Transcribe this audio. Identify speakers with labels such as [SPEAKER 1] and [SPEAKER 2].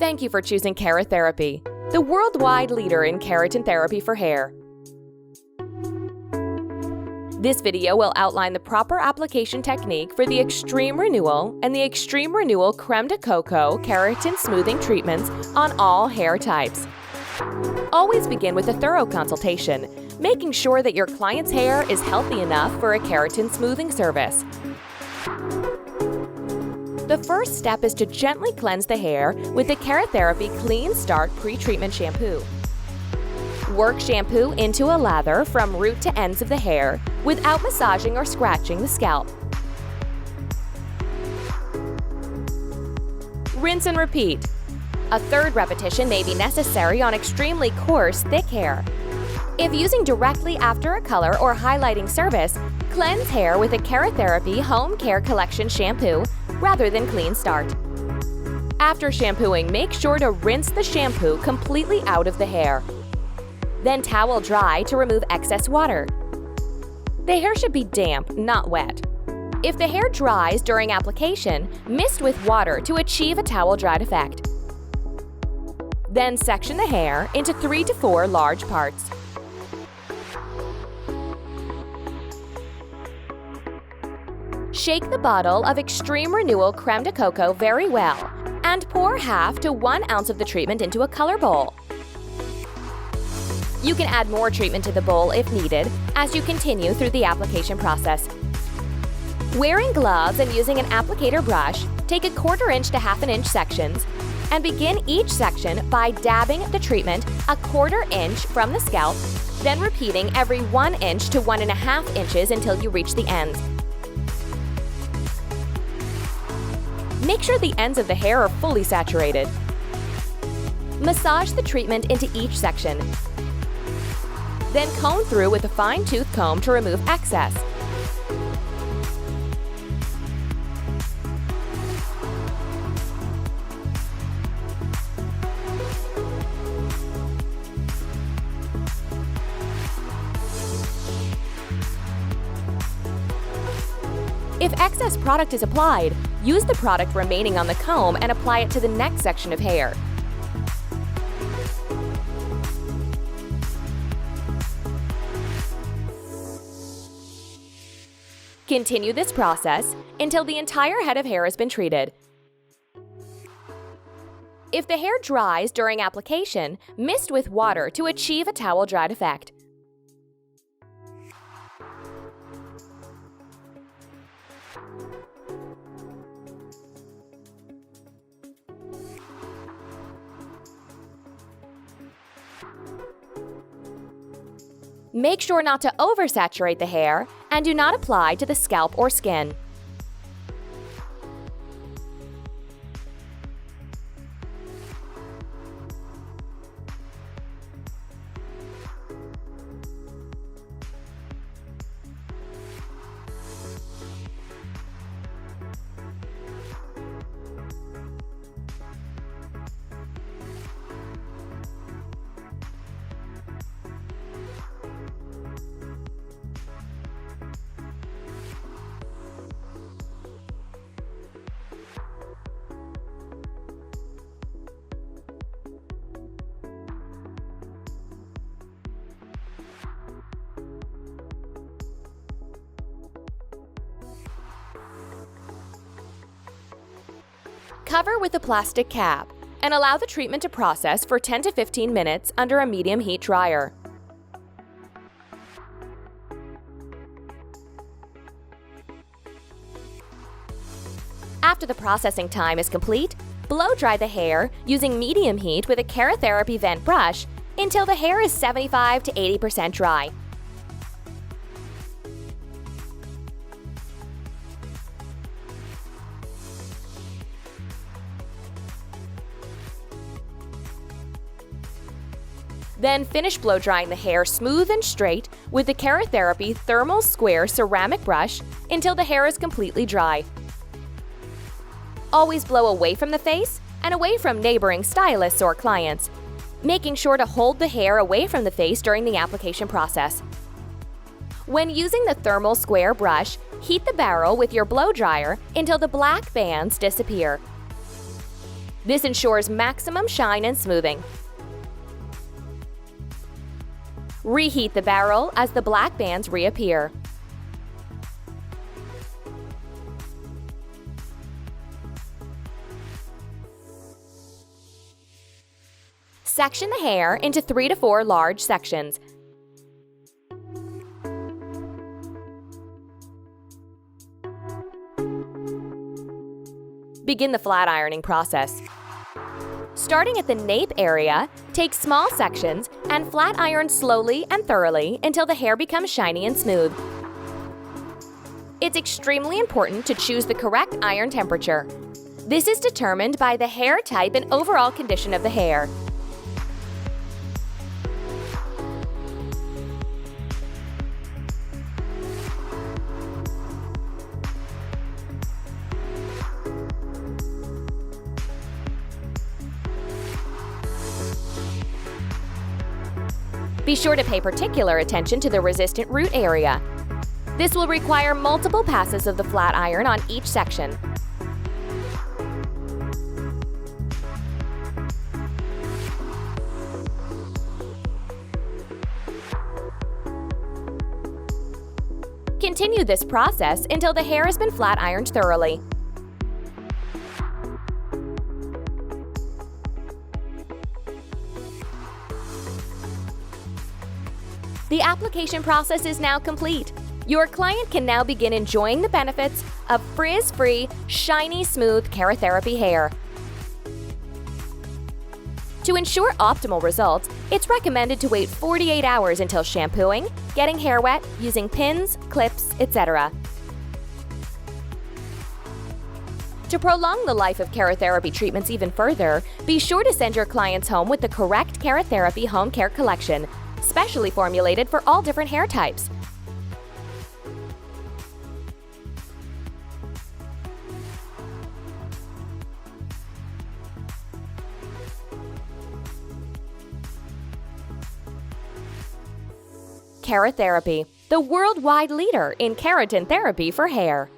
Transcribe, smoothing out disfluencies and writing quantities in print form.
[SPEAKER 1] Thank you for choosing Keratherapy, the worldwide leader in keratin therapy for hair. This video will outline the proper application technique for the Extreme Renewal and the Extreme Renewal Creme de Coco Keratin Smoothing Treatments on all hair types. Always begin with a thorough consultation, making sure that your client's hair is healthy enough for a keratin smoothing service. The first step is to gently cleanse the hair with the Keratherapy Clean Start Pre-Treatment Shampoo. Work shampoo into a lather from root to ends of the hair without massaging or scratching the scalp. Rinse and repeat. A third repetition may be necessary on extremely coarse, thick hair. If using directly after a color or highlighting service, cleanse hair with a Keratherapy Home Care Collection shampoo rather than Clean Start. After shampooing, make sure to rinse the shampoo completely out of the hair. Then towel dry to remove excess water. The hair should be damp, not wet. If the hair dries during application, mist with water to achieve a towel-dried effect. Then section the hair into 3 to 4 large parts. Shake the bottle of Extreme Renewal Creme de Coco very well and pour half to 1 ounce of the treatment into a color bowl. You can add more treatment to the bowl if needed as you continue through the application process. Wearing gloves and using an applicator brush, take a 1/4 inch to 1/2 inch sections and begin each section by dabbing the treatment a 1/4 inch from the scalp, then repeating every 1 inch to 1.5 inches until you reach the ends. Make sure the ends of the hair are fully saturated. Massage the treatment into each section. Then comb through with a fine-tooth comb to remove excess. If excess product is applied, use the product remaining on the comb and apply it to the next section of hair. Continue this process until the entire head of hair has been treated. If the hair dries during application, mist with water to achieve a towel-dried effect. Make sure not to oversaturate the hair and do not apply to the scalp or skin. Cover with a plastic cap and allow the treatment to process for 10 to 15 minutes under a medium heat dryer. After the processing time is complete, blow dry the hair using medium heat with a Keratherapy vent brush until the hair is 75 to 80% dry. Then finish blow drying the hair smooth and straight with the Keratherapy Thermal Square Ceramic Brush until the hair is completely dry. Always blow away from the face and away from neighboring stylists or clients, making sure to hold the hair away from the face during the application process. When using the Thermal Square brush, heat the barrel with your blow dryer until the black bands disappear. This ensures maximum shine and smoothing. Reheat the barrel as the black bands reappear. Section the hair into 3 to 4 large sections. Begin the flat ironing process. Starting at the nape area, take small sections and flat iron slowly and thoroughly until the hair becomes shiny and smooth. It's extremely important to choose the correct iron temperature. This is determined by the hair type and overall condition of the hair. Be sure to pay particular attention to the resistant root area. This will require multiple passes of the flat iron on each section. Continue this process until the hair has been flat ironed thoroughly. The application process is now complete. Your client can now begin enjoying the benefits of frizz-free, shiny, smooth Keratherapy hair. To ensure optimal results, it's recommended to wait 48 hours until shampooing, getting hair wet, using pins, clips, etc. To prolong the life of Keratherapy treatments even further, be sure to send your clients home with the correct Keratherapy home care collection, specially formulated for all different hair types. Keratherapy, the worldwide leader in keratin therapy for hair.